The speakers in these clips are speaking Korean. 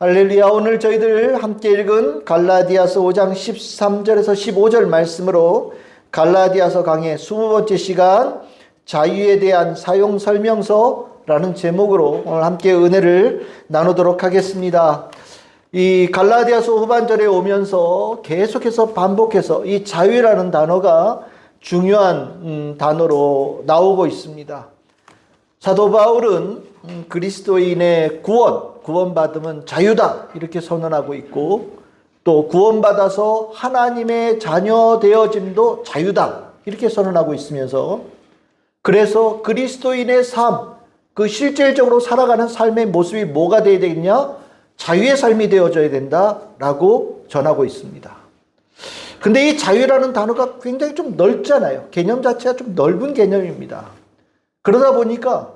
할렐루야. 오늘 저희들 함께 읽은 갈라디아서 5장 13절에서 15절 말씀으로 갈라디아서 강의 20번째 시간 자유에 대한 사용 설명서라는 제목으로 오늘 함께 은혜를 나누도록 하겠습니다. 이 갈라디아서 후반절에 오면서 계속해서 반복해서 이 자유라는 단어가 중요한 단어로 나오고 있습니다. 사도 바울은 그리스도인의 구원받으면 자유다 이렇게 선언하고 있고, 또 구원받아서 하나님의 자녀 되어짐도 자유다 이렇게 선언하고 있으면서, 그래서 그리스도인의 삶, 그 실질적으로 살아가는 삶의 모습이 뭐가 되어야 되겠냐? 자유의 삶이 되어져야 된다라고 전하고 있습니다. 근데 이 자유라는 단어가 굉장히 좀 넓잖아요. 개념 자체가 좀 넓은 개념입니다. 그러다 보니까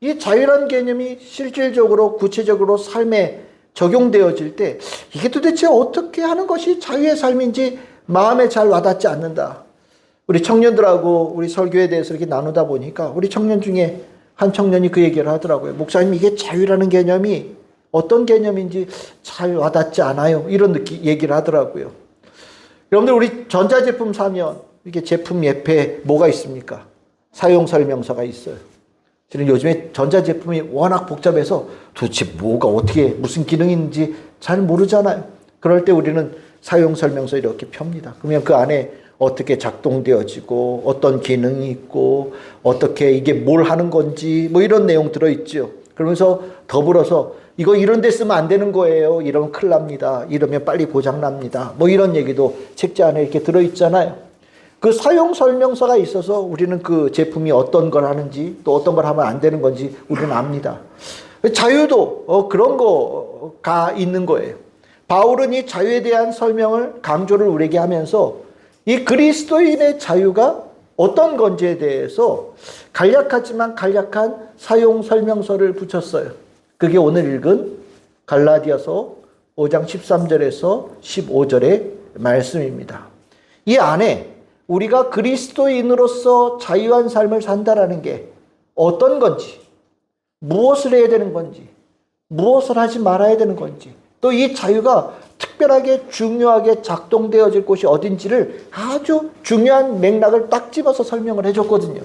이 자유라는 개념이 실질적으로 구체적으로 삶에 적용되어질 때 이게 도대체 어떻게 하는 것이 자유의 삶인지 마음에 잘 와닿지 않는다. 우리 청년들하고 우리 설교에 대해서 이렇게 나누다 보니까 우리 청년 중에 한 청년이 그 얘기를 하더라고요. 목사님, 이게 자유라는 개념이 어떤 개념인지 잘 와닿지 않아요. 이런 얘기를 하더라고요. 여러분들, 우리 전자제품 사면 이게 제품 예표에 뭐가 있습니까? 사용 설명서가 있어요. 저는 요즘에 전자제품이 워낙 복잡해서 도대체 뭐가 어떻게 무슨 기능이 있는지 잘 모르잖아요. 그럴 때 우리는 사용 설명서 이렇게 펴니다. 그러면 그 안에 어떻게 작동되어지고 어떤 기능이 있고 어떻게 이게 뭘 하는 건지 뭐 이런 내용 들어있죠. 그러면서 더불어서 이거 이런 데 쓰면 안 되는 거예요. 이러면 큰일 납니다. 이러면 빨리 고장 납니다. 뭐 이런 얘기도 책자 안에 이렇게 들어있잖아요. 그 사용 설명서가 있어서 우리는 그 제품이 어떤 걸 하는지 또 어떤 걸 하면 안 되는 건지 우리는 압니다. 자유도 그런 거가 있는 거예요. 바울은 이 자유에 대한 설명을 강조를 우리에게 하면서 이 그리스도인의 자유가 어떤 건지에 대해서 간략하지만 간략한 사용 설명서를 붙였어요. 그게 오늘 읽은 갈라디아서 5장 13절에서 15절의 말씀입니다. 이 안에 우리가 그리스도인으로서 자유한 삶을 산다라는 게 어떤 건지, 무엇을 해야 되는 건지, 무엇을 하지 말아야 되는 건지, 또 이 자유가 특별하게 중요하게 작동되어질 곳이 어딘지를 아주 중요한 맥락을 딱 집어서 설명을 해줬거든요.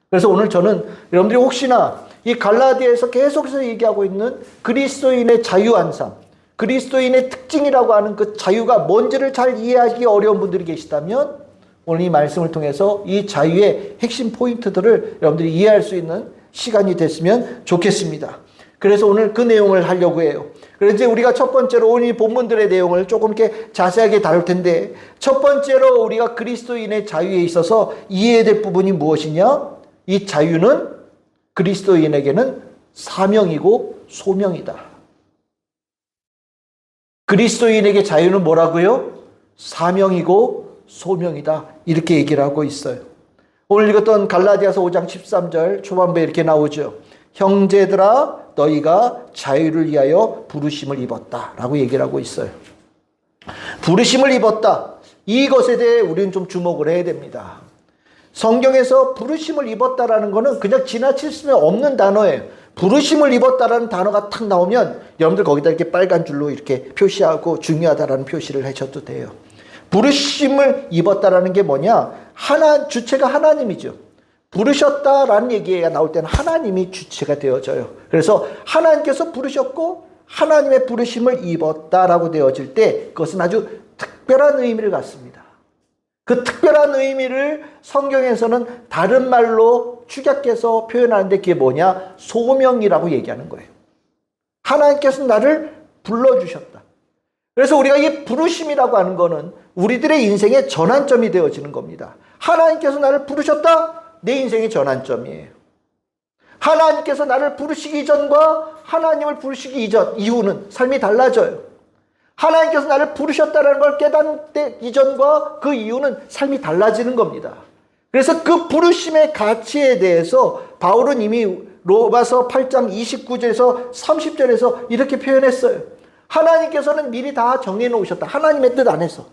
그래서 오늘 저는 여러분들이 혹시나 이 갈라디아에서 계속해서 얘기하고 있는 그리스도인의 자유한 삶, 그리스도인의 특징이라고 하는 그 자유가 뭔지를 잘 이해하기 어려운 분들이 계시다면 오늘 이 말씀을 통해서 이 자유의 핵심 포인트들을 여러분들이 이해할 수 있는 시간이 됐으면 좋겠습니다. 그래서 오늘 그 내용을 하려고 해요. 그래서 이제 우리가 첫 번째로 오늘 이 본문들의 내용을 조금 이렇게 자세하게 다룰 텐데, 첫 번째로 우리가 그리스도인의 자유에 있어서 이해해야 될 부분이 무엇이냐? 이 자유는 그리스도인에게는 사명이고 소명이다. 그리스도인에게 자유는 뭐라고요? 사명이고 소명이다. 이렇게 얘기를 하고 있어요. 오늘 읽었던 갈라디아서 5장 13절 초반부에 이렇게 나오죠. 형제들아, 너희가 자유를 위하여 부르심을 입었다 라고 얘기를 하고 있어요. 부르심을 입었다. 이것에 대해 우리는 좀 주목을 해야 됩니다. 성경에서 부르심을 입었다라는 거는 그냥 지나칠 수 없는 단어예요. 부르심을 입었다라는 단어가 탁 나오면 여러분들 거기다 이렇게 빨간 줄로 이렇게 표시하고 중요하다라는 표시를 하셔도 돼요. 부르심을 입었다라는 게 뭐냐? 주체가 하나님이죠. 부르셨다라는 얘기가 나올 때는 하나님이 주체가 되어져요. 그래서 하나님께서 부르셨고 하나님의 부르심을 입었다라고 되어질 때 그것은 아주 특별한 의미를 갖습니다. 그 특별한 의미를 성경에서는 다른 말로 축약해서 표현하는데 그게 뭐냐? 소명이라고 얘기하는 거예요. 하나님께서 나를 불러주셨다. 그래서 우리가 이 부르심이라고 하는 거는 우리들의 인생의 전환점이 되어지는 겁니다. 하나님께서 나를 부르셨다? 내 인생의 전환점이에요. 하나님께서 나를 부르시기 이전과 하나님을 부르시기 이후는 삶이 달라져요. 하나님께서 나를 부르셨다는 걸 깨닫는 때 이전과 그 이후는 삶이 달라지는 겁니다. 그래서 그 부르심의 가치에 대해서 바울은 이미 로마서 8장 29절에서 30절에서 이렇게 표현했어요. 하나님께서는 미리 다 정해놓으셨다. 하나님의 뜻 안에서.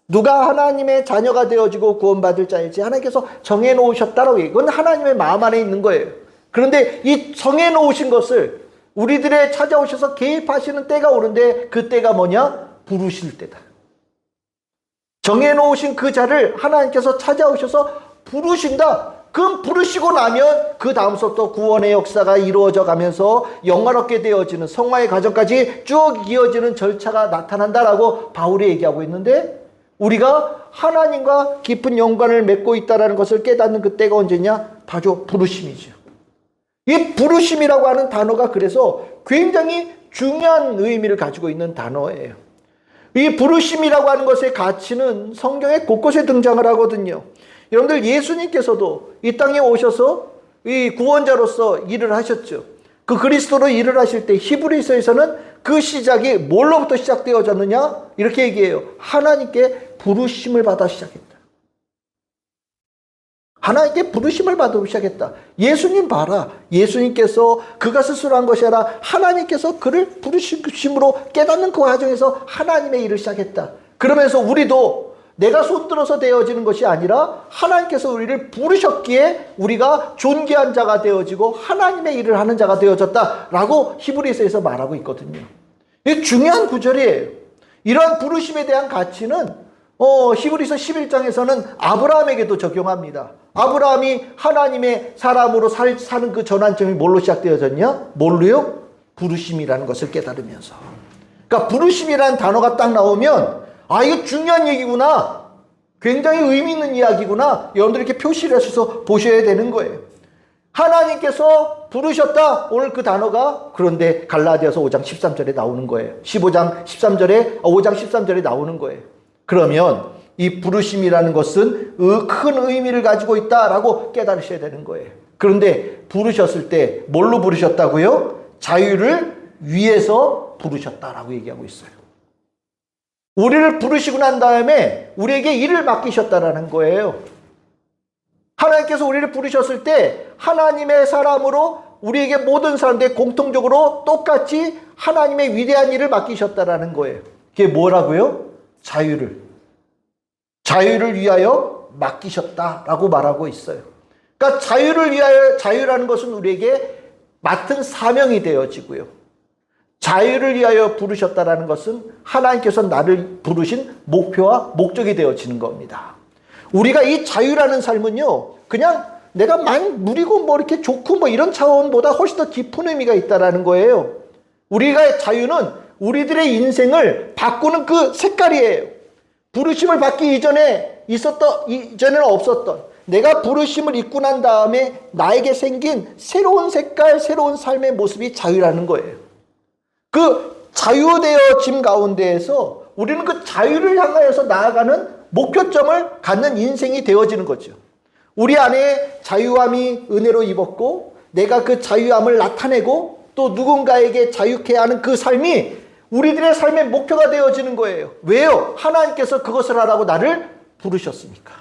누가 하나님의 자녀가 되어지고 구원받을 자일지 하나님께서 정해놓으셨다라고 얘기해요. 그건 하나님의 마음 안에 있는 거예요. 그런데 이 정해놓으신 것을 우리들의 찾아오셔서 개입하시는 때가 오는데 그 때가 뭐냐? 부르실 때다. 정해놓으신 그 자를 하나님께서 찾아오셔서 부르신다. 그럼 부르시고 나면 그 다음부터 구원의 역사가 이루어져 가면서 영화롭게 되어지는 성화의 과정까지 쭉 이어지는 절차가 나타난다라고 바울이 얘기하고 있는데, 우리가 하나님과 깊은 연관을 맺고 있다는 것을 깨닫는 그때가 언제냐? 바로 부르심이죠. 이 부르심이라고 하는 단어가 그래서 굉장히 중요한 의미를 가지고 있는 단어예요. 이 부르심이라고 하는 것의 가치는 성경에 곳곳에 등장을 하거든요. 여러분들, 예수님께서도 이 땅에 오셔서 이 구원자로서 일을 하셨죠. 그 그리스도로 일을 하실 때 히브리서에서는 그 시작이 뭘로부터 시작되어졌느냐? 이렇게 얘기해요. 하나님께 부르심을 받아 시작했다. 하나님께 부르심을 받아 시작했다. 예수님 봐라. 예수님께서 그가 스스로 한 것이 아니라 하나님께서 그를 부르심으로 깨닫는 그 과정에서 하나님의 일을 시작했다. 그러면서 우리도 내가 손들어서 되어지는 것이 아니라 하나님께서 우리를 부르셨기에 우리가 존귀한 자가 되어지고 하나님의 일을 하는 자가 되어졌다라고 히브리서에서 말하고 있거든요. 이게 중요한 구절이에요. 이러한 부르심에 대한 가치는 히브리서 11장에서는 아브라함에게도 적용합니다. 아브라함이 하나님의 사람으로 사는 그 전환점이 뭘로 시작되어졌냐? 뭘로요? 부르심이라는 것을 깨달으면서. 그러니까 부르심이라는 단어가 딱 나오면 이거 중요한 얘기구나. 굉장히 의미 있는 이야기구나. 여러분들 이렇게 표시를 하셔서 보셔야 되는 거예요. 하나님께서 부르셨다. 오늘 그 단어가 그런데 갈라디아서 5장 13절에 나오는 거예요. 5장 13절에 나오는 거예요. 그러면 이 부르심이라는 것은 큰 의미를 가지고 있다라고 깨달으셔야 되는 거예요. 그런데 부르셨을 때 뭘로 부르셨다고요? 자유를 위해서 부르셨다라고 얘기하고 있어요. 우리를 부르시고 난 다음에 우리에게 일을 맡기셨다라는 거예요. 하나님께서 우리를 부르셨을 때 하나님의 사람으로 우리에게 모든 사람들 공통적으로 똑같이 하나님의 위대한 일을 맡기셨다라는 거예요. 그게 뭐라고요? 자유를 위하여 맡기셨다라고 말하고 있어요. 그러니까 자유를 위하여, 자유라는 것은 우리에게 맡은 사명이 되어지고요. 자유를 위하여 부르셨다라는 것은 하나님께서 나를 부르신 목표와 목적이 되어지는 겁니다. 우리가 이 자유라는 삶은요, 그냥 내가 많이 누리고 뭐 이렇게 좋고 뭐 이런 차원보다 훨씬 더 깊은 의미가 있다라는 거예요. 우리가 자유는 우리들의 인생을 바꾸는 그 색깔이에요. 부르심을 받기 이전에는 없었던, 내가 부르심을 입고 난 다음에 나에게 생긴 새로운 색깔, 새로운 삶의 모습이 자유라는 거예요. 그 자유되어짐 가운데에서 우리는 그 자유를 향하여서 나아가는 목표점을 갖는 인생이 되어지는 거죠. 우리 안에 자유함이 은혜로 입었고, 내가 그 자유함을 나타내고 또 누군가에게 자유케 하는 그 삶이 우리들의 삶의 목표가 되어지는 거예요. 왜요? 하나님께서 그것을 하라고 나를 부르셨으니까.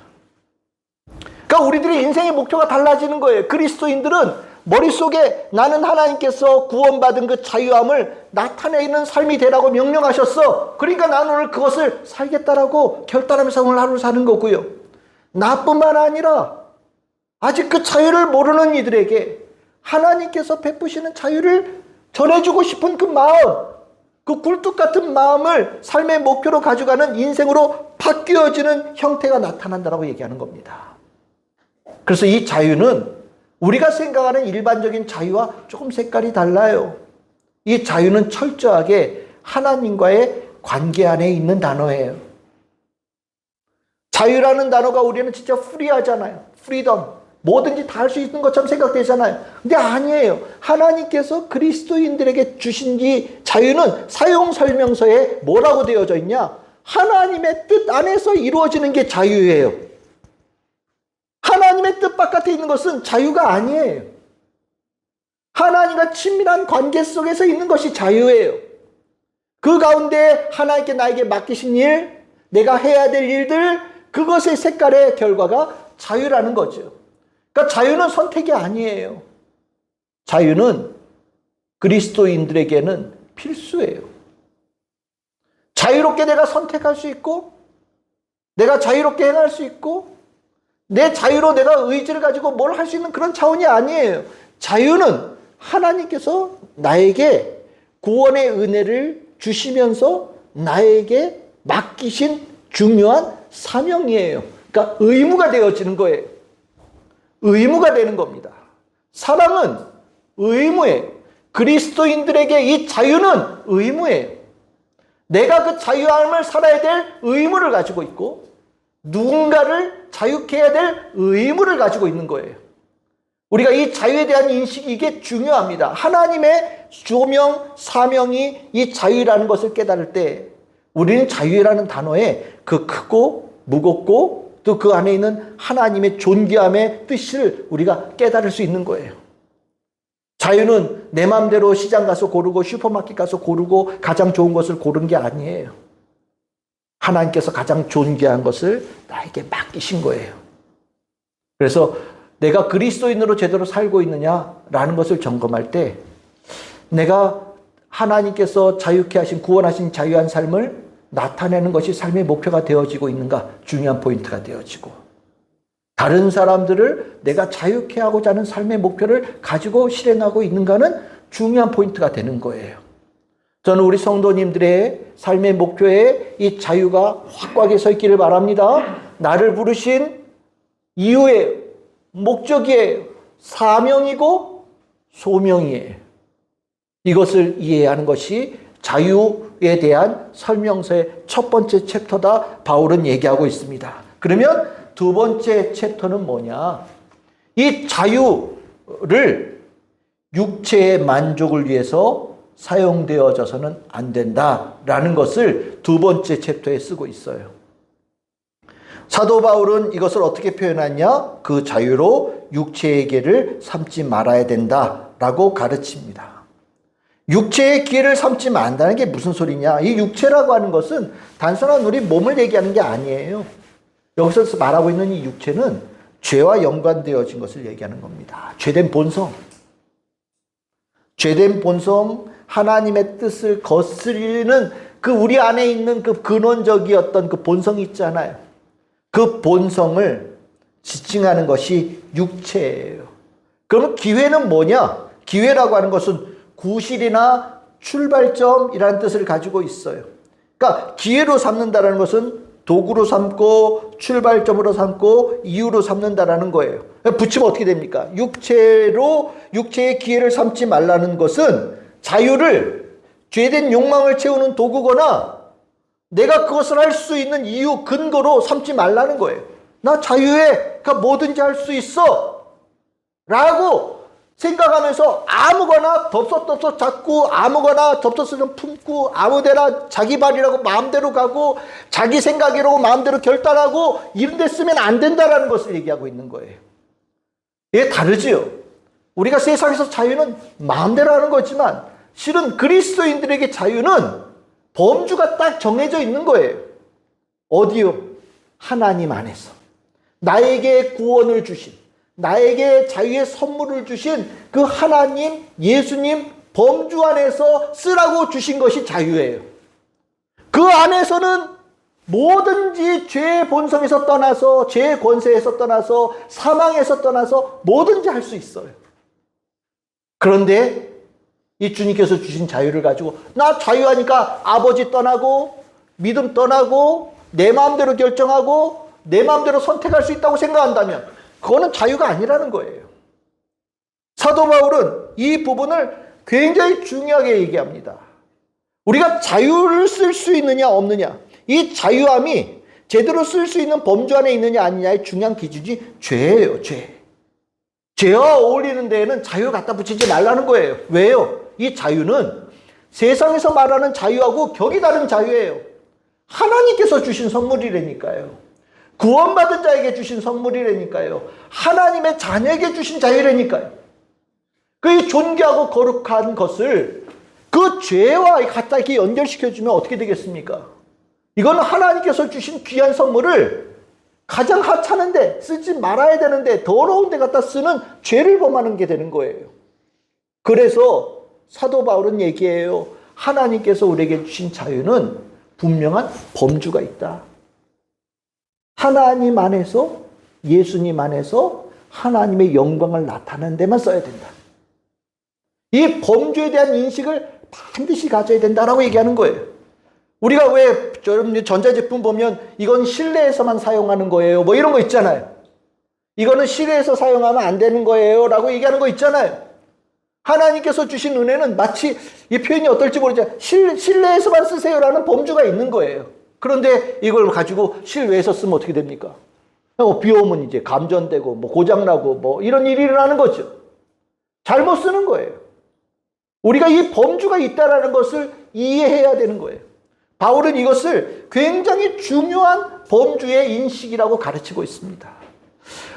그러니까 우리들의 인생의 목표가 달라지는 거예요. 그리스도인들은 머릿속에 나는 하나님께서 구원받은 그 자유함을 나타내는 삶이 되라고 명령하셨어. 그러니까 나는 오늘 그것을 살겠다라고 결단하면서 오늘 하루를 사는 거고요. 나뿐만 아니라 아직 그 자유를 모르는 이들에게 하나님께서 베푸시는 자유를 전해주고 싶은 그 마음, 그 굴뚝 같은 마음을 삶의 목표로 가져가는 인생으로 바뀌어지는 형태가 나타난다라고 얘기하는 겁니다. 그래서 이 자유는 우리가 생각하는 일반적인 자유와 조금 색깔이 달라요. 이 자유는 철저하게 하나님과의 관계 안에 있는 단어예요. 자유라는 단어가 우리는 진짜 프리하잖아요. 프리덤. 뭐든지 다 할 수 있는 것처럼 생각되잖아요. 근데 아니에요. 하나님께서 그리스도인들에게 주신 이 자유는 사용 설명서에 뭐라고 되어져 있냐? 하나님의 뜻 안에서 이루어지는 게 자유예요. 하나님의 뜻 바깥에 있는 것은 자유가 아니에요. 하나님과 친밀한 관계 속에서 있는 것이 자유예요. 그 가운데 하나님께 나에게 맡기신 일, 내가 해야 될 일들, 그것의 색깔의 결과가 자유라는 거죠. 그러니까 자유는 선택이 아니에요. 자유는 그리스도인들에게는 필수예요. 자유롭게 내가 선택할 수 있고, 내가 자유롭게 행할 수 있고, 내 자유로 내가 의지를 가지고 뭘 할 수 있는 그런 차원이 아니에요. 자유는 하나님께서 나에게 구원의 은혜를 주시면서 나에게 맡기신 중요한 사명이에요. 그러니까 의무가 되어지는 거예요. 의무가 되는 겁니다. 사랑은 의무예요. 그리스도인들에게 이 자유는 의무예요. 내가 그 자유함을 살아야 될 의무를 가지고 있고 누군가를 자유케 해야 될 의무를 가지고 있는 거예요. 우리가 이 자유에 대한 인식이 이게 중요합니다. 하나님의 조명, 사명이 이 자유라는 것을 깨달을 때 우리는 자유라는 단어에 그 크고 무겁고 또 그 안에 있는 하나님의 존귀함의 뜻을 우리가 깨달을 수 있는 거예요. 자유는 내 마음대로 시장 가서 고르고 슈퍼마켓 가서 고르고 가장 좋은 것을 고른 게 아니에요. 하나님께서 가장 존귀한 것을 나에게 맡기신 거예요. 그래서 내가 그리스도인으로 제대로 살고 있느냐라는 것을 점검할 때 내가 하나님께서 자유케 하신 구원하신 자유한 삶을 나타내는 것이 삶의 목표가 되어지고 있는가 중요한 포인트가 되어지고 다른 사람들을 내가 자유케 하고자 하는 삶의 목표를 가지고 실행하고 있는가는 중요한 포인트가 되는 거예요. 저는 우리 성도님들의 삶의 목표에 이 자유가 확고하게 서 있기를 바랍니다. 나를 부르신 이유의 목적이에요. 사명이고 소명이에요. 이것을 이해하는 것이 자유에 대한 설명서의 첫 번째 챕터다 바울은 얘기하고 있습니다. 그러면 두 번째 챕터는 뭐냐? 이 자유를 육체의 만족을 위해서 사용되어져서는 안 된다라는 것을 두 번째 챕터에 쓰고 있어요. 사도 바울은 이것을 어떻게 표현하냐? 그 자유로 육체의 기회를 삼지 말아야 된다라고 가르칩니다. 육체의 기회를 삼지 말한다는 게 무슨 소리냐? 이 육체라고 하는 것은 단순한 우리 몸을 얘기하는 게 아니에요. 여기서 말하고 있는 이 육체는 죄와 연관되어진 것을 얘기하는 겁니다. 죄된 본성. 죄된 본성, 하나님의 뜻을 거스르는 그 우리 안에 있는 그 근원적이었던 그 본성이 있잖아요. 그 본성을 지칭하는 것이 육체예요. 그러면 기회는 뭐냐? 기회라고 하는 것은 구실이나 출발점이라는 뜻을 가지고 있어요. 그러니까 기회로 삼는다는 것은 도구로 삼고 출발점으로 삼고 이유로 삼는다라는 거예요. 붙이면 어떻게 됩니까? 육체의 기회를 삼지 말라는 것은 자유를 죄된 욕망을 채우는 도구거나 내가 그것을 할 수 있는 이유, 근거로 삼지 말라는 거예요. 나 자유해. 그러니까 뭐든지 할 수 있어. 라고 생각하면서 아무거나 덥석덥석 잡고 아무거나 덥석덥석 품고 아무데나 자기 발이라고 마음대로 가고 자기 생각이라고 마음대로 결단하고 이런 데 쓰면 안 된다라는 것을 얘기하고 있는 거예요. 이게 다르지요. 우리가 세상에서 자유는 마음대로 하는 거지만 실은 그리스도인들에게 자유는 범주가 딱 정해져 있는 거예요. 어디요? 하나님 안에서. 나에게 구원을 주신, 나에게 자유의 선물을 주신 그 하나님, 예수님 범주 안에서 쓰라고 주신 것이 자유예요. 그 안에서는 뭐든지 죄의 본성에서 떠나서, 죄의 권세에서 떠나서, 사망에서 떠나서 뭐든지 할 수 있어요. 그런데 이 주님께서 주신 자유를 가지고 나 자유하니까 아버지 떠나고 믿음 떠나고 내 마음대로 결정하고 내 마음대로 선택할 수 있다고 생각한다면 그거는 자유가 아니라는 거예요. 사도 바울은 이 부분을 굉장히 중요하게 얘기합니다. 우리가 자유를 쓸 수 있느냐 없느냐, 이 자유함이 제대로 쓸 수 있는 범주 안에 있느냐 아니냐의 중요한 기준이 죄예요. 죄와 어울리는 데에는 자유 갖다 붙이지 말라는 거예요. 왜요? 이 자유는 세상에서 말하는 자유하고 격이 다른 자유예요. 하나님께서 주신 선물이라니까요. 구원받은 자에게 주신 선물이라니까요. 하나님의 자녀에게 주신 자유라니까요. 그 존귀하고 거룩한 것을 그 죄와 갖다 이렇게 연결시켜주면 어떻게 되겠습니까? 이거는 하나님께서 주신 귀한 선물을 가장 하찮은데 쓰지 말아야 되는데 더러운 데 갖다 쓰는 죄를 범하는 게 되는 거예요. 그래서 사도 바울은 얘기해요. 하나님께서 우리에게 주신 자유는 분명한 범주가 있다. 하나님 안에서, 예수님 안에서 하나님의 영광을 나타내는 데만 써야 된다. 이 범주에 대한 인식을 반드시 가져야 된다라고 얘기하는 거예요. 우리가 왜 전자제품 보면 이건 실내에서만 사용하는 거예요. 뭐 이런 거 있잖아요. 이거는 실내에서 사용하면 안 되는 거예요. 라고 얘기하는 거 있잖아요. 하나님께서 주신 은혜는 마치 이 표현이 어떨지 모르지만 실내에서만 쓰세요라는 범주가 있는 거예요. 그런데 이걸 가지고 실외에서 쓰면 어떻게 됩니까? 비 오면 이제 감전되고 뭐 고장나고 뭐 이런 일이 일어나는 거죠. 잘못 쓰는 거예요. 우리가 이 범주가 있다라는 것을 이해해야 되는 거예요. 바울은 이것을 굉장히 중요한 범주의 인식이라고 가르치고 있습니다.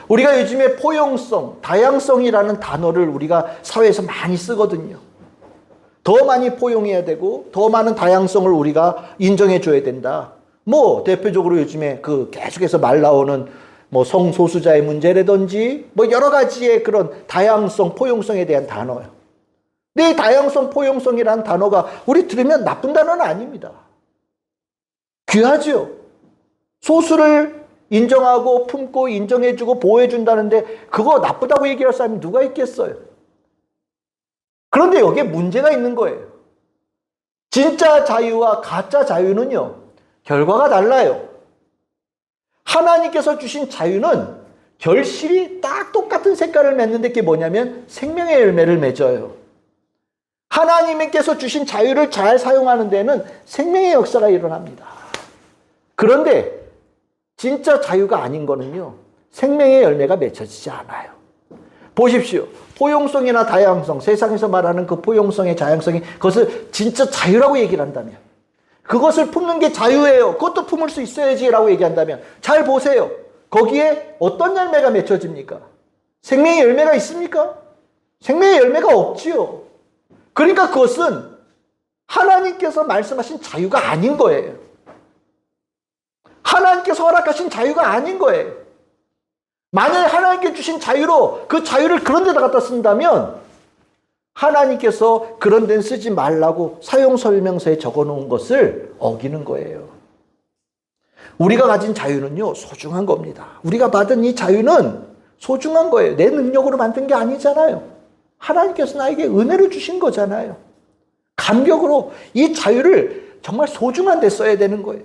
우리가 요즘에 포용성, 다양성이라는 단어를 우리가 사회에서 많이 쓰거든요. 더 많이 포용해야 되고 더 많은 다양성을 우리가 인정해 줘야 된다. 뭐 대표적으로 요즘에 계속해서 말 나오는 뭐 성소수자의 문제라든지 뭐 여러 가지의 그런 다양성, 포용성에 대한 단어예요. 근데 이 다양성, 포용성이라는 단어가 우리 들으면 나쁜 단어는 아닙니다. 귀하죠. 소수를 인정하고 품고 인정해주고 보호해준다는데 그거 나쁘다고 얘기할 사람이 누가 있겠어요? 그런데 여기에 문제가 있는 거예요. 진짜 자유와 가짜 자유는요, 결과가 달라요. 하나님께서 주신 자유는 결실이 딱 똑같은 색깔을 맺는데 그게 뭐냐면 생명의 열매를 맺어요. 하나님께서 주신 자유를 잘 사용하는 데는 생명의 역사가 일어납니다. 그런데 진짜 자유가 아닌 거는요, 생명의 열매가 맺혀지지 않아요. 보십시오. 포용성이나 다양성, 세상에서 말하는 그 포용성의 다양성이 그것을 진짜 자유라고 얘기를 한다면, 그것을 품는 게 자유예요. 그것도 품을 수 있어야지라고 얘기한다면 잘 보세요. 거기에 어떤 열매가 맺혀집니까? 생명의 열매가 있습니까? 생명의 열매가 없지요. 그러니까 그것은 하나님께서 말씀하신 자유가 아닌 거예요. 하나님께서 허락하신 자유가 아닌 거예요. 만약에 하나님께 주신 자유로 그 자유를 그런 데다 갖다 쓴다면 하나님께서 그런 데는 쓰지 말라고 사용 설명서에 적어놓은 것을 어기는 거예요. 우리가 가진 자유는요, 소중한 겁니다. 우리가 받은 이 자유는 소중한 거예요. 내 능력으로 만든 게 아니잖아요. 하나님께서 나에게 은혜를 주신 거잖아요. 감격으로 이 자유를 정말 소중한 데 써야 되는 거예요.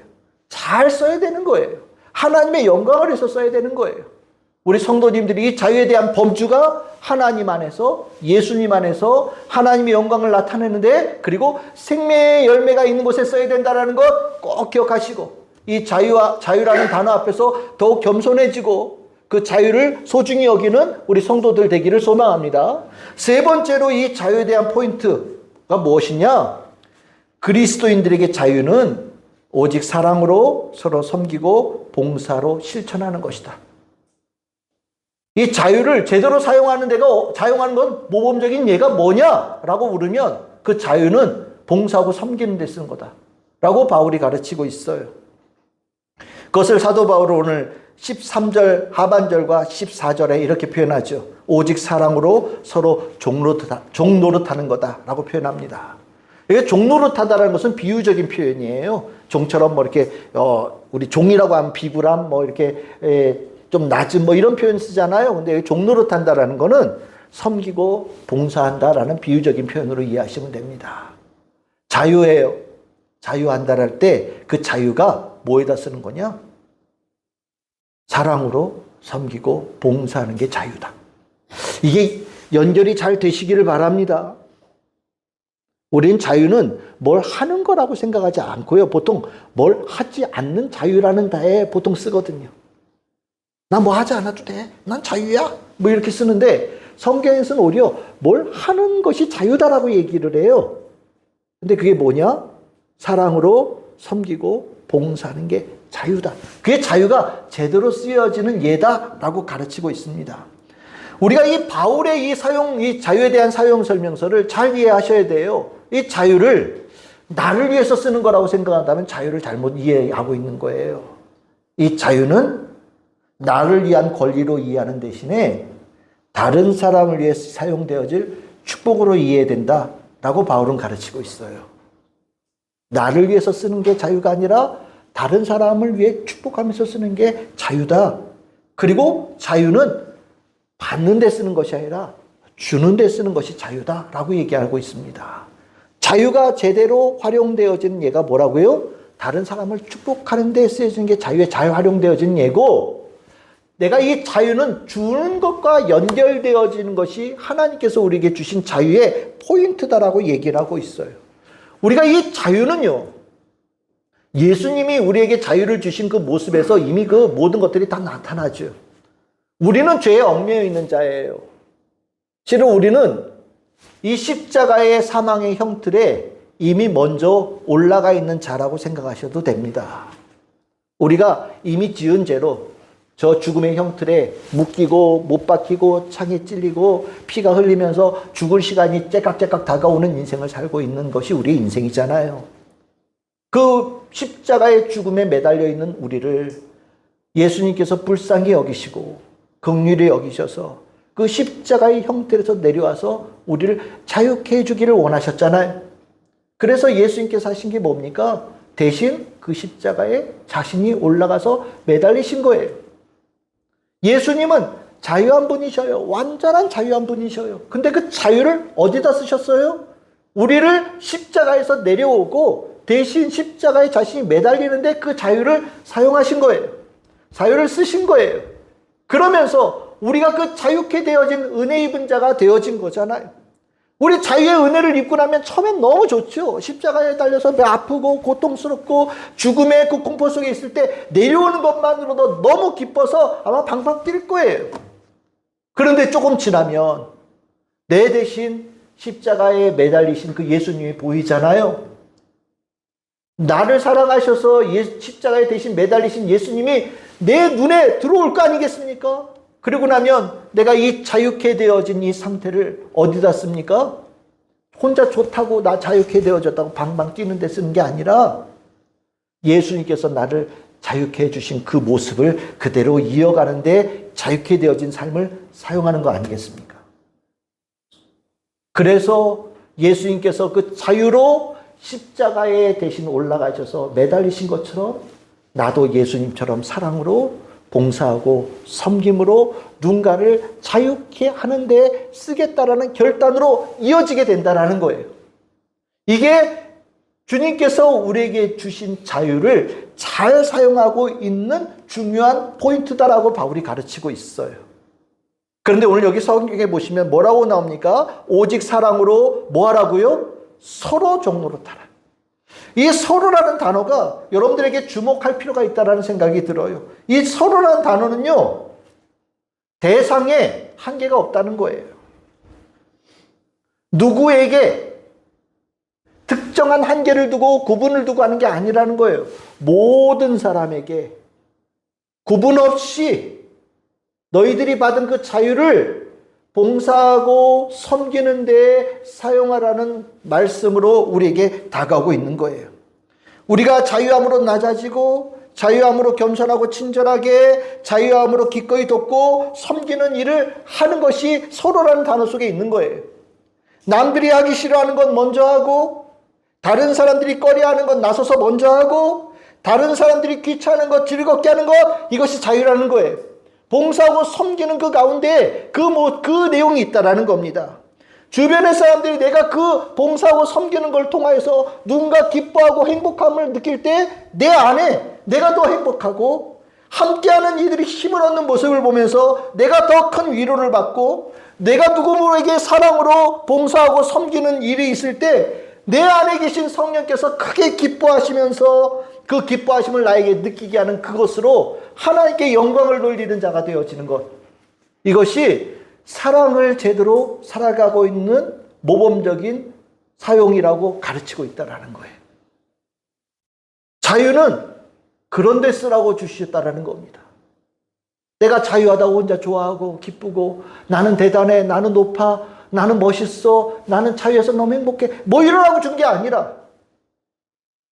잘 써야 되는 거예요. 하나님의 영광을 위해서 써야 되는 거예요. 우리 성도님들이 이 자유에 대한 범주가 하나님 안에서, 예수님 안에서 하나님의 영광을 나타내는데, 그리고 생명의 열매가 있는 곳에 써야 된다는 것 꼭 기억하시고, 이 자유라는 단어 앞에서 더욱 겸손해지고 그 자유를 소중히 여기는 우리 성도들 되기를 소망합니다. 세 번째로 이 자유에 대한 포인트가 무엇이냐? 그리스도인들에게 자유는 오직 사랑으로 서로 섬기고 봉사로 실천하는 것이다. 이 자유를 제대로 사용하는 건 모범적인 예가 뭐냐라고 물으면 그 자유는 봉사하고 섬기는 데 쓰는 거다 라고 바울이 가르치고 있어요. 그것을 사도 바울은 오늘 13절 하반절과 14절에 이렇게 표현하죠. 오직 사랑으로 서로 종노릇하는 거다라고 표현합니다. 이게 종노릇하다라는 것은 비유적인 표현이에요. 종처럼 뭐 이렇게 우리 종이라고 하면 비굴함, 뭐 이렇게 좀 낮은 뭐 이런 표현 쓰잖아요. 근데 종노릇한다라는 거는 섬기고 봉사한다라는 비유적인 표현으로 이해하시면 됩니다. 자유예요. 자유한다랄 때 그 자유가 뭐에다 쓰는 거냐? 사랑으로 섬기고 봉사하는 게 자유다. 이게 연결이 잘 되시기를 바랍니다. 우린 자유는 뭘 하는 거라고 생각하지 않고요. 보통 뭘 하지 않는 자유라는 다에 보통 쓰거든요. 나 뭐 하지 않아도 돼. 난 자유야. 뭐 이렇게 쓰는데 성경에서는 오히려 뭘 하는 것이 자유다라고 얘기를 해요. 근데 그게 뭐냐? 사랑으로 섬기고 봉사하는 게 자유다. 그게 자유가 제대로 쓰여지는 예다라고 가르치고 있습니다. 우리가 이 바울의 이 자유에 대한 사용 설명서를 잘 이해하셔야 돼요. 이 자유를 나를 위해서 쓰는 거라고 생각한다면 자유를 잘못 이해하고 있는 거예요. 이 자유는 나를 위한 권리로 이해하는 대신에 다른 사람을 위해 사용되어질 축복으로 이해된다라고 바울은 가르치고 있어요. 나를 위해서 쓰는 게 자유가 아니라 다른 사람을 위해 축복하면서 쓰는 게 자유다. 그리고 자유는 받는 데 쓰는 것이 아니라 주는 데 쓰는 것이 자유다라고 얘기하고 있습니다. 자유가 제대로 활용되어지는 예가 뭐라고요? 다른 사람을 축복하는 데 쓰여지는 게 자유에 잘 활용되어지는 예고, 내가 이 자유는 주는 것과 연결되어지는 것이 하나님께서 우리에게 주신 자유의 포인트다라고 얘기를 하고 있어요. 우리가 이 자유는요, 예수님이 우리에게 자유를 주신 그 모습에서 이미 그 모든 것들이 다 나타나죠. 우리는 죄에 얽매여 있는 자예요. 실은 우리는 이 십자가의 사망의 형틀에 이미 먼저 올라가 있는 자라고 생각하셔도 됩니다. 우리가 이미 지은 죄로 저 죽음의 형틀에 묶이고 못 박히고 창에 찔리고 피가 흘리면서 죽을 시간이 째깍째깍 다가오는 인생을 살고 있는 것이 우리의 인생이잖아요. 그 십자가의 죽음에 매달려 있는 우리를 예수님께서 불쌍히 여기시고 긍휼히 여기셔서 그 십자가의 형태에서 내려와서 우리를 자유케 해주기를 원하셨잖아요. 그래서 예수님께서 하신 게 뭡니까? 대신 그 십자가에 자신이 올라가서 매달리신 거예요. 예수님은 자유한 분이셔요. 완전한 자유한 분이셔요. 근데 그 자유를 어디다 쓰셨어요? 우리를 십자가에서 내려오고 대신 십자가에 자신이 매달리는데 그 자유를 사용하신 거예요. 자유를 쓰신 거예요. 그러면서 우리가 그 자유케 되어진 은혜 입은 자가 되어진 거잖아요. 우리 자유의 은혜를 입고 나면 처음엔 너무 좋죠. 십자가에 달려서 아프고 고통스럽고 죽음의 그 공포 속에 있을 때 내려오는 것만으로도 너무 기뻐서 아마 방방 뛸 거예요. 그런데 조금 지나면 내 대신 십자가에 매달리신 그 예수님이 보이잖아요. 나를 사랑하셔서 십자가에 대신 매달리신 예수님이 내 눈에 들어올 거 아니겠습니까? 그리고 나면 내가 이 자유케 되어진 이 상태를 어디다 씁니까? 혼자 좋다고 나 자유케 되어졌다고 방방 뛰는 데 쓰는 게 아니라 예수님께서 나를 자유케 해주신 그 모습을 그대로 이어가는데 자유케 되어진 삶을 사용하는 거 아니겠습니까? 그래서 예수님께서 그 자유로 십자가에 대신 올라가셔서 매달리신 것처럼 나도 예수님처럼 사랑으로 봉사하고 섬김으로 누군가를 자유케 하는데 쓰겠다라는 결단으로 이어지게 된다는 거예요. 이게 주님께서 우리에게 주신 자유를 잘 사용하고 있는 중요한 포인트다라고 바울이 가르치고 있어요. 그런데 오늘 여기 성경에 보시면 뭐라고 나옵니까? 오직 사랑으로 뭐 하라고요? 서로 종로로 타라. 이 서로라는 단어가 여러분들에게 주목할 필요가 있다는 생각이 들어요. 이 서로라는 단어는요, 대상에 한계가 없다는 거예요. 누구에게 특정한 한계를 두고 구분을 두고 하는 게 아니라는 거예요. 모든 사람에게 구분 없이 너희들이 받은 그 자유를 봉사하고 섬기는 데 사용하라는 말씀으로 우리에게 다가오고 있는 거예요. 우리가 자유함으로 낮아지고 자유함으로 겸손하고 친절하게 자유함으로 기꺼이 돕고 섬기는 일을 하는 것이 서로라는 단어 속에 있는 거예요. 남들이 하기 싫어하는 건 먼저 하고 다른 사람들이 꺼려하는 건 나서서 먼저 하고 다른 사람들이 귀찮은 것 즐겁게 하는 것, 이것이 자유라는 거예요. 봉사하고 섬기는 그 가운데 그 내용이 있다라는 겁니다. 주변의 사람들이 내가 그 봉사하고 섬기는 걸 통하여서 누군가 기뻐하고 행복함을 느낄 때 내 안에 내가 더 행복하고 함께하는 이들이 힘을 얻는 모습을 보면서 내가 더 큰 위로를 받고 내가 누구에게 사랑으로 봉사하고 섬기는 일이 있을 때 내 안에 계신 성령께서 크게 기뻐하시면서 그 기뻐하심을 나에게 느끼게 하는 그것으로 하나님께 영광을 돌리는 자가 되어지는 것. 이것이 사랑을 제대로 살아가고 있는 모범적인 사용이라고 가르치고 있다는 거예요. 자유는 그런 데 쓰라고 주셨다는 겁니다. 내가 자유하다고 혼자 좋아하고 기쁘고 나는 대단해, 나는 높아, 나는 멋있어, 나는 자유해서 너무 행복해, 뭐 이러라고 준 게 아니라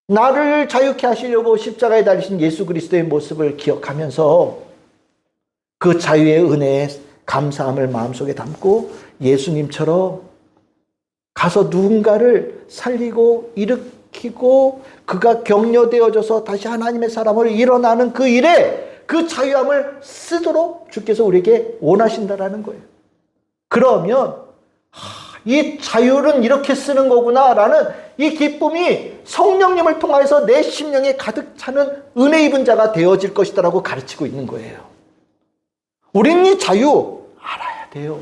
나를 자유케 하시려고 십자가에 달리신 예수 그리스도의 모습을 기억하면서 그 자유의 은혜에 감사함을 마음속에 담고 예수님처럼 가서 누군가를 살리고 일으키고 그가 격려되어져서 다시 하나님의 사람으로 일어나는 그 일에 그 자유함을 쓰도록 주께서 우리에게 원하신다라는 거예요. 그러면 이 자유는 이렇게 쓰는 거구나라는 이 기쁨이 성령님을 통해서 내 심령에 가득 차는 은혜 입은 자가 되어질 것이다라고 가르치고 있는 거예요. 우리는 이 자유 알아야 돼요.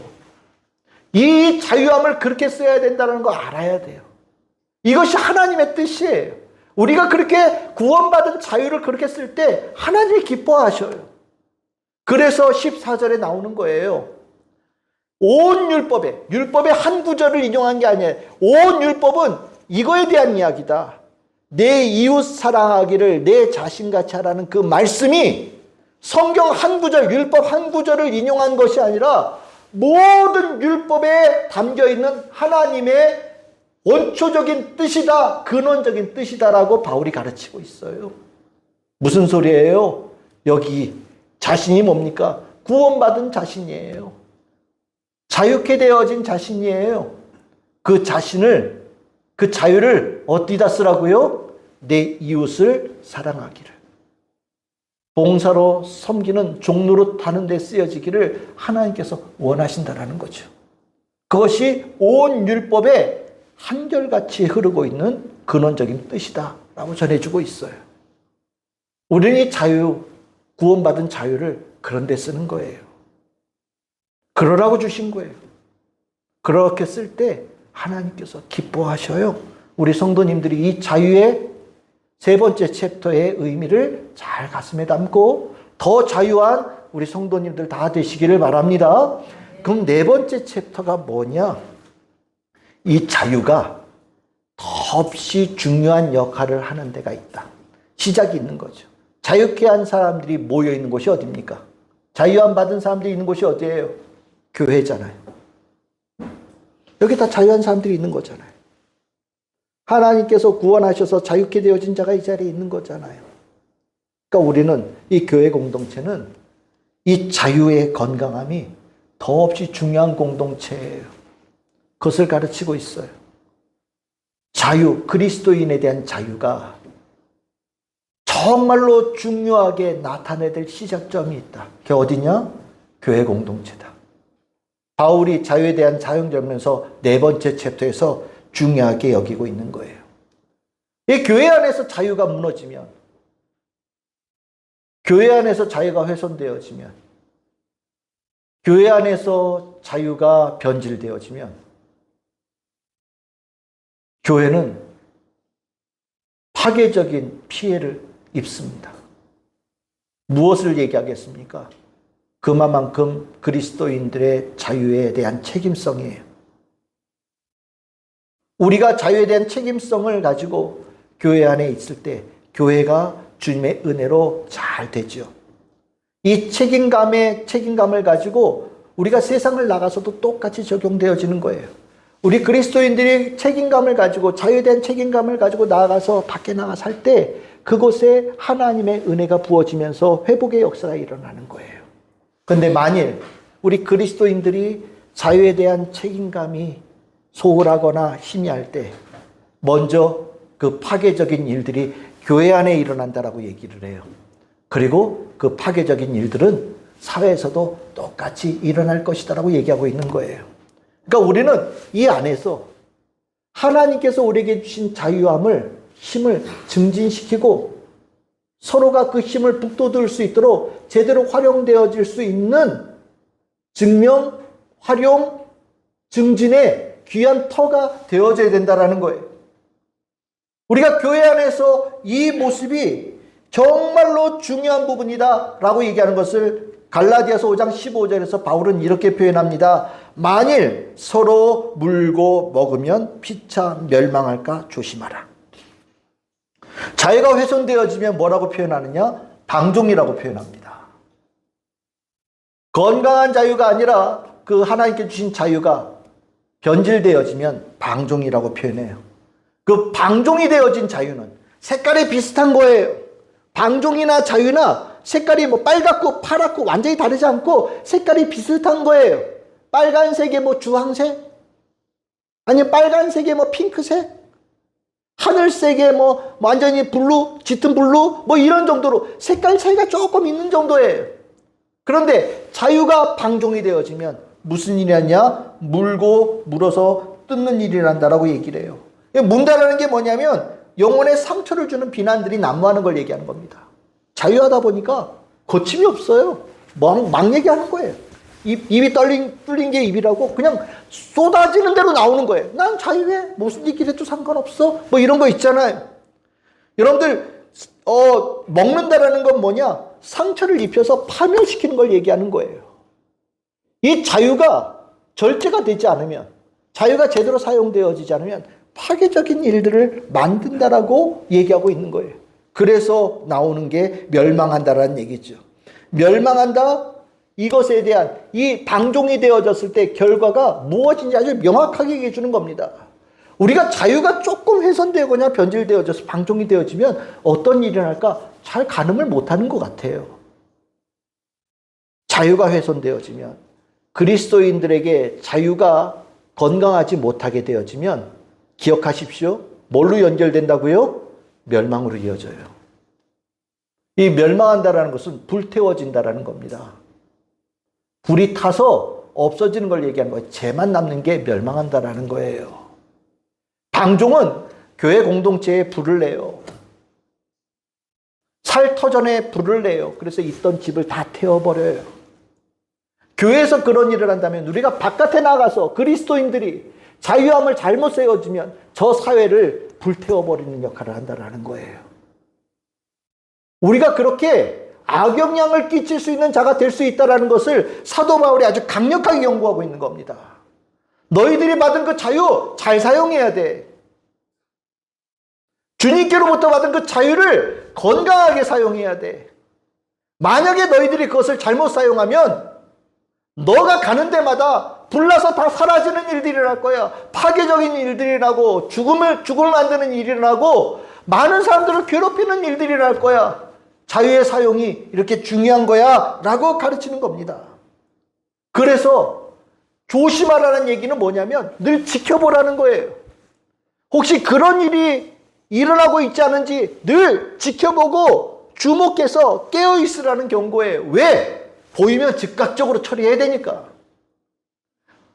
이 자유함을 그렇게 써야 된다는 거 알아야 돼요. 이것이 하나님의 뜻이에요. 우리가 그렇게 구원받은 자유를 그렇게 쓸 때 하나님이 기뻐하셔요. 그래서 14절에 나오는 거예요. 온 율법의 한 구절을 인용한 게 아니에요. 온 율법은 이거에 대한 이야기다. 내 이웃 사랑하기를 내 자신같이 하라는 그 말씀이 성경 한 구절, 율법 한 구절을 인용한 것이 아니라 모든 율법에 담겨있는 하나님의 원초적인 뜻이다, 근원적인 뜻이다라고 바울이 가르치고 있어요. 무슨 소리예요? 여기 자신이 뭡니까? 구원받은 자신이에요. 자유케 되어진 자신이에요. 그 자신을, 그 자유를 어디다 쓰라고요? 내 이웃을 사랑하기를. 봉사로 섬기는 종로로 타는 데 쓰여지기를 하나님께서 원하신다라는 거죠. 그것이 온 율법에 한결같이 흐르고 있는 근원적인 뜻이다라고 전해주고 있어요. 우리는 이 자유, 구원받은 자유를 그런 데 쓰는 거예요. 그러라고 주신 거예요. 그렇게 쓸 때 하나님께서 기뻐하셔요. 우리 성도님들이 이 자유의 세 번째 챕터의 의미를 잘 가슴에 담고 더 자유한 우리 성도님들 다 되시기를 바랍니다. 그럼 네 번째 챕터가 뭐냐? 이 자유가 몹시 중요한 역할을 하는 데가 있다. 시작이 있는 거죠. 자유케 한 사람들이 모여 있는 곳이 어디입니까? 자유함 받은 사람들이 있는 곳이 어디예요? 교회잖아요. 여기 다 자유한 사람들이 있는 거잖아요. 하나님께서 구원하셔서 자유케 되어진 자가 이 자리에 있는 거잖아요. 그러니까 우리는 이 교회 공동체는 이 자유의 건강함이 더없이 중요한 공동체예요. 그것을 가르치고 있어요. 자유, 그리스도인에 대한 자유가 정말로 중요하게 나타내야 될 시작점이 있다. 그게 어디냐? 교회 공동체다. 바울이 자유에 대한 사용점에서 네 번째 챕터에서 중요하게 여기고 있는 거예요. 이 교회 안에서 자유가 무너지면, 교회 안에서 자유가 훼손되어지면, 교회 안에서 자유가 변질되어지면 교회는 파괴적인 피해를 입습니다. 무엇을 얘기하겠습니까? 그만큼 그리스도인들의 자유에 대한 책임성이에요. 우리가 자유에 대한 책임성을 가지고 교회 안에 있을 때 교회가 주님의 은혜로 잘 되죠. 이 책임감을 가지고 우리가 세상을 나가서도 똑같이 적용되어지는 거예요. 우리 그리스도인들이 책임감을 가지고 자유에 대한 책임감을 가지고 나아가서 밖에 나가 살 때 그곳에 하나님의 은혜가 부어지면서 회복의 역사가 일어나는 거예요. 그런데 만일 우리 그리스도인들이 자유에 대한 책임감이 소홀하거나 희미할 때 먼저 그 파괴적인 일들이 교회 안에 일어난다라고 얘기를 해요. 그리고 그 파괴적인 일들은 사회에서도 똑같이 일어날 것이다라고 얘기하고 있는 거예요. 그러니까 우리는 이 안에서 하나님께서 우리에게 주신 자유함을, 힘을 증진시키고 서로가 그 힘을 북돋을 수 있도록 제대로 활용되어질 수 있는 증명, 활용, 증진의 귀한 터가 되어져야 된다는 거예요. 우리가 교회 안에서 이 모습이 정말로 중요한 부분이다 라고 얘기하는 것을 갈라디아서 5장 15절에서 바울은 이렇게 표현합니다. 만일 서로 물고 먹으면 피차 멸망할까 조심하라. 자유가 훼손되어지면 뭐라고 표현하느냐? 방종이라고 표현합니다. 건강한 자유가 아니라 그 하나님께 주신 자유가 변질되어지면 방종이라고 표현해요. 그 방종이 되어진 자유는 색깔이 비슷한 거예요. 방종이나 자유나 색깔이 뭐 빨갛고 파랗고 완전히 다르지 않고 색깔이 비슷한 거예요. 빨간색에 뭐 주황색, 아니 빨간색에 뭐 핑크색, 하늘색에 뭐 완전히 블루, 짙은 블루 뭐 이런 정도로 색깔 차이가 조금 있는 정도예요. 그런데 자유가 방종이 되어지면 무슨 일이 하냐? 물고 물어서 뜯는 일이란다라고 얘기를 해요. 문다라는 게 뭐냐면 영혼에 상처를 주는 비난들이 난무하는 걸 얘기하는 겁니다. 자유하다 보니까 거침이 없어요. 막 얘기하는 거예요. 입이 뚫린 게 입이라고 그냥 쏟아지는 대로 나오는 거예요. 난 자유해. 무슨 얘기를 해도 상관없어. 뭐 이런 거 있잖아요. 여러분들 먹는다라는 건 뭐냐? 상처를 입혀서 파멸시키는 걸 얘기하는 거예요. 이 자유가 절제가 되지 않으면, 자유가 제대로 사용되어지지 않으면 파괴적인 일들을 만든다라고 얘기하고 있는 거예요. 그래서 나오는 게 멸망한다라는 얘기죠. 멸망한다, 이것에 대한 이 방종이 되어졌을 때 결과가 무엇인지 아주 명확하게 얘기해 주는 겁니다. 우리가 자유가 조금 훼손되거나 변질되어져서 방종이 되어지면 어떤 일이 날까 잘 가늠을 못하는 것 같아요. 자유가 훼손되어지면, 그리스도인들에게 자유가 건강하지 못하게 되어지면 기억하십시오. 뭘로 연결된다고요? 멸망으로 이어져요. 이 멸망한다라는 것은 불태워진다라는 겁니다. 불이 타서 없어지는 걸 얘기하는 거예요. 죄만 남는 게 멸망한다라는 거예요. 방종은 교회 공동체에 불을 내요. 살터전에 불을 내요. 그래서 있던 집을 다 태워버려요. 교회에서 그런 일을 한다면 우리가 바깥에 나가서 그리스도인들이 자유함을 잘못 세워주면 저 사회를 불태워버리는 역할을 한다는 거예요. 우리가 그렇게 악영향을 끼칠 수 있는 자가 될 수 있다는 것을 사도 바울이 아주 강력하게 연구하고 있는 겁니다. 너희들이 받은 그 자유 잘 사용해야 돼. 주님께로부터 받은 그 자유를 건강하게 사용해야 돼. 만약에 너희들이 그것을 잘못 사용하면 너가 가는 데마다 불나서 다 사라지는 일들이 날 거야. 파괴적인 일들이 나고 죽음을 만드는 일이 나고 많은 사람들을 괴롭히는 일들이 날 거야. 자유의 사용이 이렇게 중요한 거야 라고 가르치는 겁니다. 그래서 조심하라는 얘기는 뭐냐면 늘 지켜보라는 거예요. 혹시 그런 일이 일어나고 있지 않은지 늘 지켜보고 주목해서 깨어있으라는 경고예요. 왜? 보이면 즉각적으로 처리해야 되니까.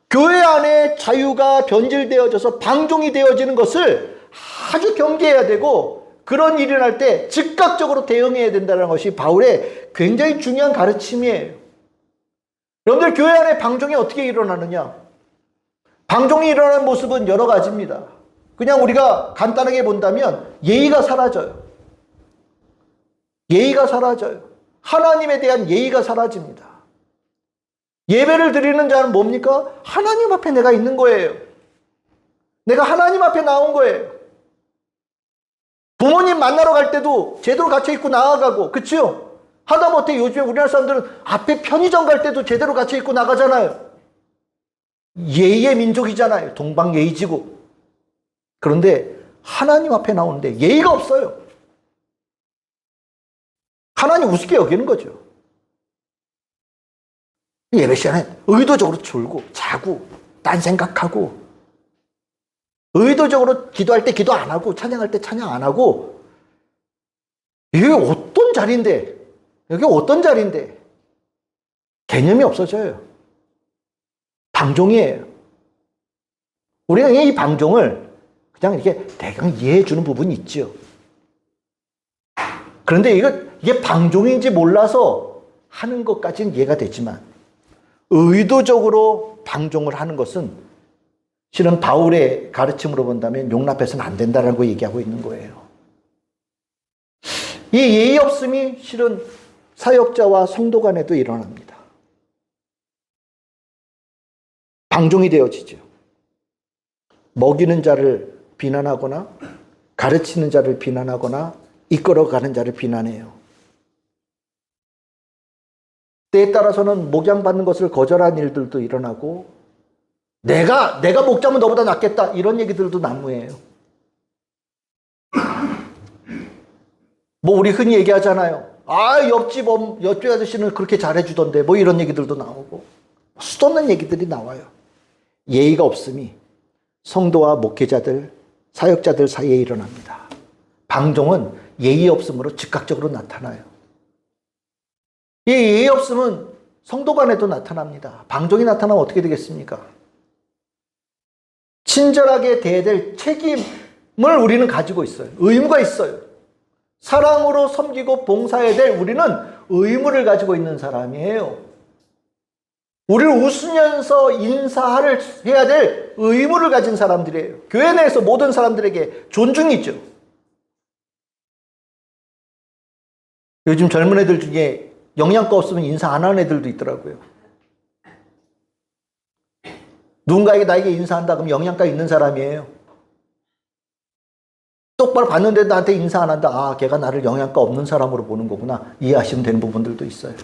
교회 안에 자유가 변질되어져서 방종이 되어지는 것을 아주 경계해야 되고 그런 일이 날 때 즉각적으로 대응해야 된다는 것이 바울의 굉장히 중요한 가르침이에요. 여러분들 교회 안에 방종이 어떻게 일어나느냐? 방종이 일어나는 모습은 여러 가지입니다. 그냥 우리가 간단하게 본다면 예의가 사라져요. 예의가 사라져요. 하나님에 대한 예의가 사라집니다. 예배를 드리는 자는 뭡니까? 하나님 앞에 내가 있는 거예요. 내가 하나님 앞에 나온 거예요. 부모님 만나러 갈 때도 제대로 갇혀 있고 나아가고, 그치요? 하다못해 요즘에 우리나라 사람들은 앞에 편의점 갈 때도 제대로 갇혀 있고 나가잖아요. 예의의 민족이잖아요. 동방예의지고. 그런데 하나님 앞에 나오는데 예의가 없어요. 하나님 우습게 여기는 거죠. 예배 시간에 의도적으로 졸고 자고 딴 생각하고 의도적으로 기도할 때 기도 안 하고 찬양할 때 찬양 안 하고 이게 어떤 자리인데 여기 어떤 자리인데 개념이 없어져요. 방종이에요. 우리가 이 방종을 그냥 이렇게 대강 이해해 주는 부분이 있죠. 그런데 이게 방종인지 몰라서 하는 것까지는 이해가 되지만 의도적으로 방종을 하는 것은 실은 바울의 가르침으로 본다면 용납해서는 안 된다라고 얘기하고 있는 거예요. 이 예의 없음이 실은 사역자와 성도 간에도 일어납니다. 방종이 되어지죠. 먹이는 자를 비난하거나 가르치는 자를 비난하거나 이끌어가는 자를 비난해요. 때에 따라서는 목양받는 것을 거절한 일들도 일어나고 내가 목자면 너보다 낫겠다 이런 얘기들도 난무해요. 뭐 우리 흔히 얘기하잖아요. 옆집 아저씨는 그렇게 잘해주던데 뭐 이런 얘기들도 나오고 수없는 얘기들이 나와요. 예의가 없음이 성도와 목회자들, 사역자들 사이에 일어납니다. 방종은 예의 없음으로 즉각적으로 나타나요. 이 예의 없음은 성도 간에도 나타납니다. 방종이 나타나면 어떻게 되겠습니까? 친절하게 대해야 될 책임을 우리는 가지고 있어요. 의무가 있어요. 사랑으로 섬기고 봉사해야 될 우리는 의무를 가지고 있는 사람이에요. 우리를 웃으면서 인사를 해야 될 의무를 가진 사람들이에요. 교회 내에서 모든 사람들에게 존중이죠. 요즘 젊은 애들 중에 영양가 없으면 인사 안 하는 애들도 있더라고요. 누군가에게 나에게 인사한다 그러면 영양가 있는 사람이에요. 똑바로 봤는데 나한테 인사 안 한다. 아, 걔가 나를 영양가 없는 사람으로 보는 거구나. 이해하시면 되는 부분들도 있어요.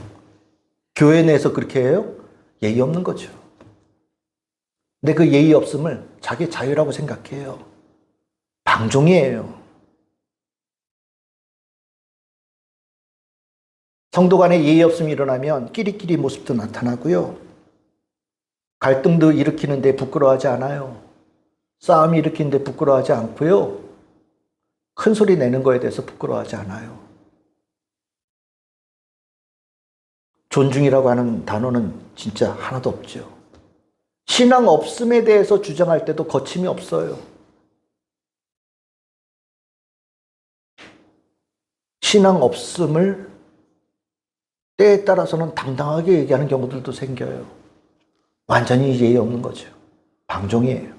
교회 내에서 그렇게 해요? 예의 없는 거죠. 근데 그 예의 없음을 자기 자유라고 생각해요. 방종이에요. 성도 간에 예의 없음이 일어나면 끼리끼리 모습도 나타나고요. 갈등도 일으키는데 부끄러워하지 않아요. 싸움이 일으키는데 부끄러워하지 않고요. 큰 소리 내는 거에 대해서 부끄러워하지 않아요. 존중이라고 하는 단어는 진짜 하나도 없죠. 신앙 없음에 대해서 주장할 때도 거침이 없어요. 신앙 없음을 때에 따라서는 당당하게 얘기하는 경우들도 생겨요. 완전히 예의 없는 거죠. 방종이에요.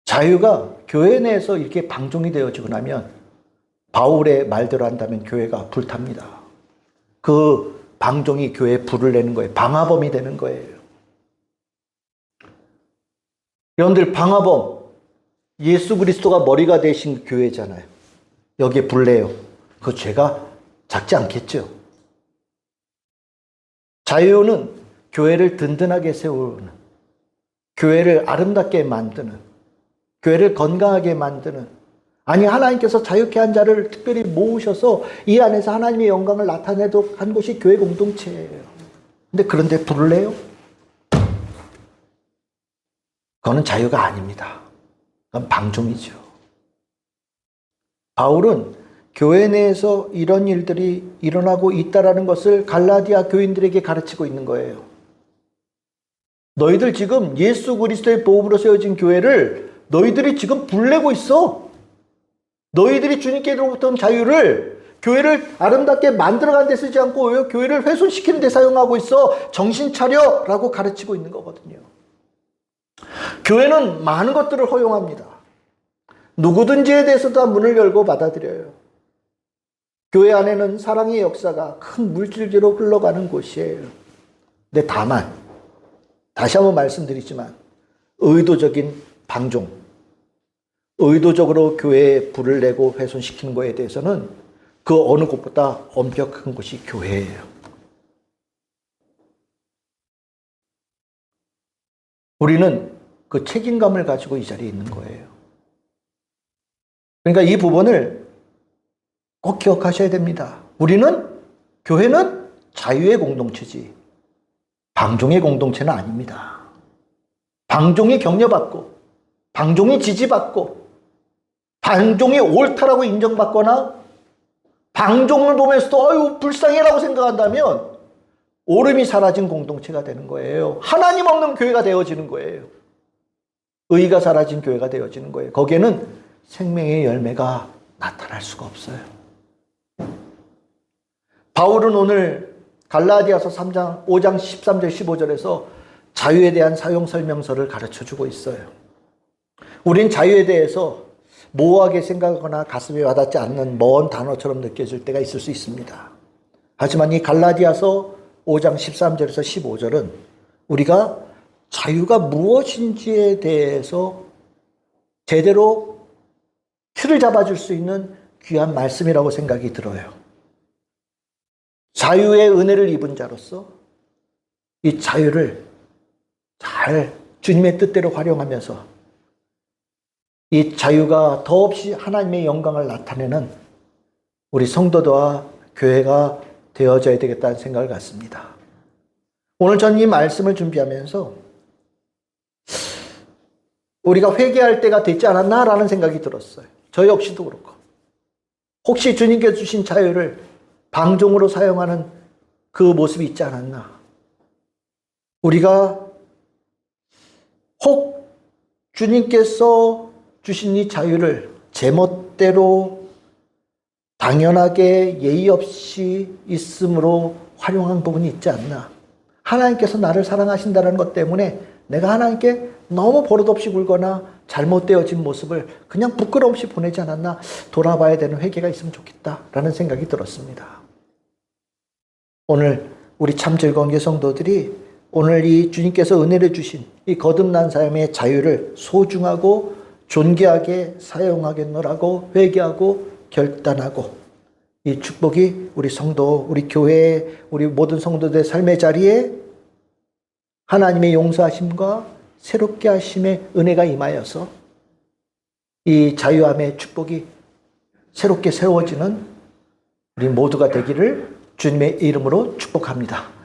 자유가 교회 내에서 이렇게 방종이 되어지고 나면 바울의 말대로 한다면 교회가 불탑니다. 그 방종이 교회에 불을 내는 거예요. 방화범이 되는 거예요. 여러분들 방화범, 예수 그리스도가 머리가 되신 교회잖아요. 여기에 불 내요. 그 죄가 작지 않겠죠. 자유는 교회를 든든하게 세우는, 교회를 아름답게 만드는, 교회를 건강하게 만드는, 아니 하나님께서 자유케 한 자를 특별히 모으셔서 이 안에서 하나님의 영광을 나타내도록 한 곳이 교회 공동체예요. 근데 그런데 불을 내요? 그거는 자유가 아닙니다. 그건 방종이죠. 바울은 교회 내에서 이런 일들이 일어나고 있다는 것을 갈라디아 교인들에게 가르치고 있는 거예요. 너희들 지금 예수 그리스도의 보험으로 세워진 교회를 너희들이 지금 불내고 있어. 너희들이 주님께로부터 온 자유를 교회를 아름답게 만들어가는 데 쓰지 않고 교회를 훼손시키는 데 사용하고 있어. 정신 차려! 라고 가르치고 있는 거거든요. 교회는 많은 것들을 허용합니다. 누구든지에 대해서 다 문을 열고 받아들여요. 교회 안에는 사랑의 역사가 큰 물줄기로 흘러가는 곳이에요. 근데 다만 다시 한번 말씀드리지만 의도적인 방종, 의도적으로 교회에 불을 내고 훼손시키는 것에 대해서는 그 어느 곳보다 엄격한 곳이 교회예요. 우리는 그 책임감을 가지고 이 자리에 있는 거예요. 그러니까 이 부분을 꼭 기억하셔야 됩니다. 교회는 자유의 공동체지 방종의 공동체는 아닙니다. 방종이 격려받고 방종이 지지받고 방종이 옳다라고 인정받거나 방종을 보면서도 아유 불쌍해라고 생각한다면 옳음이 사라진 공동체가 되는 거예요. 하나님 없는 교회가 되어지는 거예요. 의가 사라진 교회가 되어지는 거예요. 거기에는 생명의 열매가 나타날 수가 없어요. 바울은 오늘 갈라디아서 5장 13절 15절에서 자유에 대한 사용 설명서를 가르쳐주고 있어요. 우린 자유에 대해서 모호하게 생각하거나 가슴에 와닿지 않는 먼 단어처럼 느껴질 때가 있을 수 있습니다. 하지만 이 갈라디아서 5장 13절에서 15절은 우리가 자유가 무엇인지에 대해서 제대로 틀을 잡아줄 수 있는 귀한 말씀이라고 생각이 들어요. 자유의 은혜를 입은 자로서 이 자유를 잘 주님의 뜻대로 활용하면서 이 자유가 더없이 하나님의 영광을 나타내는 우리 성도들과 교회가 되어져야 되겠다는 생각을 갖습니다. 오늘 전 이 말씀을 준비하면서 우리가 회개할 때가 됐지 않았나라는 생각이 들었어요. 저 역시도 그렇고 혹시 주님께서 주신 자유를 방종으로 사용하는 그 모습이 있지 않았나. 우리가 혹 주님께서 주신 이 자유를 제멋대로 당연하게 예의 없이 있음으로 활용한 부분이 있지 않나. 하나님께서 나를 사랑하신다는 것 때문에 내가 하나님께 너무 버릇없이 굴거나 잘못되어진 모습을 그냥 부끄러움 없이 보내지 않았나. 돌아봐야 되는 회개가 있으면 좋겠다라는 생각이 들었습니다. 오늘 우리 참 즐거운 성도들이 오늘 이 주님께서 은혜를 주신 이 거듭난 삶의 자유를 소중하고 존귀하게 사용하겠노라고 회개하고 결단하고 이 축복이 우리 성도, 우리 교회, 우리 모든 성도들의 삶의 자리에 하나님의 용서하심과 새롭게 하심의 은혜가 임하여서 이 자유함의 축복이 새롭게 세워지는 우리 모두가 되기를 주님의 이름으로 축복합니다.